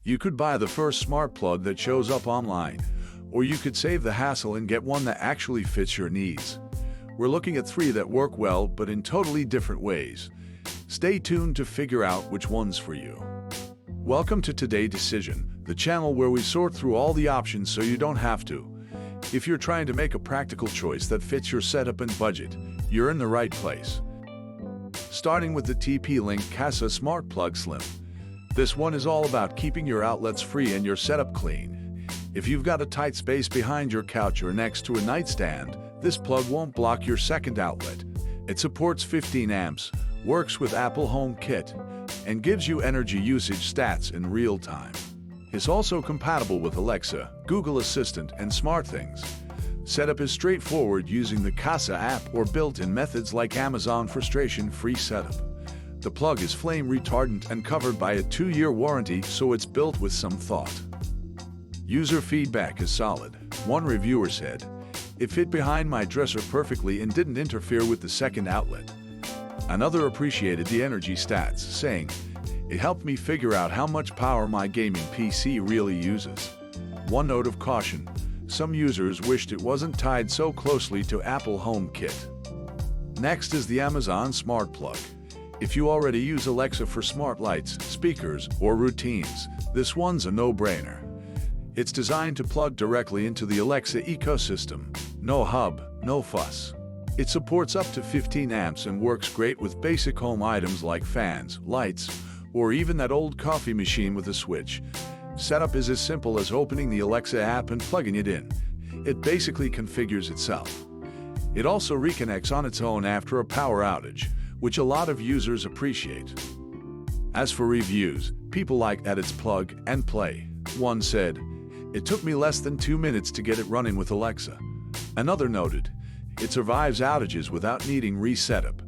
You could buy the first smart plug that shows up online, or you could save the hassle and get one that actually fits your needs. We're looking at 3 that work well, but in totally different ways. Stay tuned to figure out which one's for you. Welcome to Today Decision, the channel where we sort through all the options so you don't have to. If you're trying to make a practical choice that fits your setup and budget, you're in the right place. Starting with the TP-Link Casa Smart Plug Slim. This one is all about keeping your outlets free and your setup clean. If you've got a tight space behind your couch or next to a nightstand, this plug won't block your second outlet. It supports 15 amps, works with Apple HomeKit, and gives you energy usage stats in real time. It's also compatible with Alexa, Google Assistant, and SmartThings. Setup is straightforward using the Casa app or built-in methods like Amazon frustration-free setup. The plug is flame retardant and covered by a 2-year warranty, so it's built with some thought. User feedback is solid. One reviewer said, "It fit behind my dresser perfectly and didn't interfere with the second outlet." Another appreciated the energy stats, saying, "It helped me figure out how much power my gaming PC really uses." One note of caution, some users wished it wasn't tied so closely to Apple HomeKit. Next is the Amazon Smart Plug. If you already use Alexa for smart lights, speakers, or routines, this one's a no-brainer. It's designed to plug directly into the Alexa ecosystem. No hub, no fuss. It supports up to 15 amps and works great with basic home items like fans, lights, or even that old coffee machine with a switch. Setup is as simple as opening the Alexa app and plugging it in. It basically configures itself. It also reconnects on its own after a power outage, which a lot of users appreciate. As for reviews, people like that it's plug and play. One said, "It took me less than 2 minutes to get it running with Alexa." Another noted, "It survives outages without needing resetup."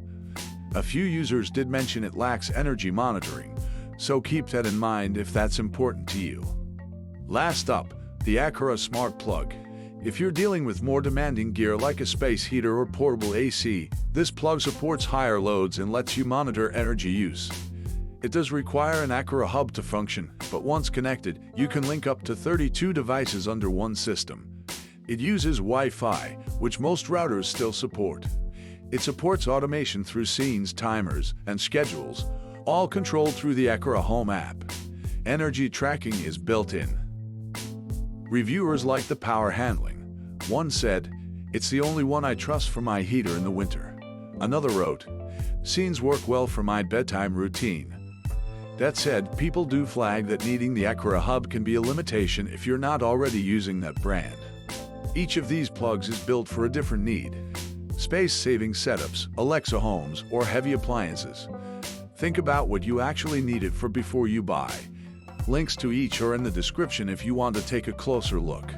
A few users did mention it lacks energy monitoring, so keep that in mind if that's important to you. Last up, the Acura Smart Plug. If you're dealing with more demanding gear like a space heater or portable AC, this plug supports higher loads and lets you monitor energy use. It does require an Acura hub to function, but once connected, you can link up to 32 devices under one system. It uses Wi-Fi, which most routers still support. It supports automation through scenes, timers, and schedules, all controlled through the Acura Home app. Energy tracking is built in. Reviewers like the power handling. One said, "It's the only one I trust for my heater in the winter." Another wrote, "Scenes work well for my bedtime routine." That said, people do flag that needing the Acura hub can be a limitation if you're not already using that brand. Each of these plugs is built for a different need. Space-saving setups, Alexa homes, or heavy appliances. Think about what you actually need it for before you buy. Links to each are in the description if you want to take a closer look.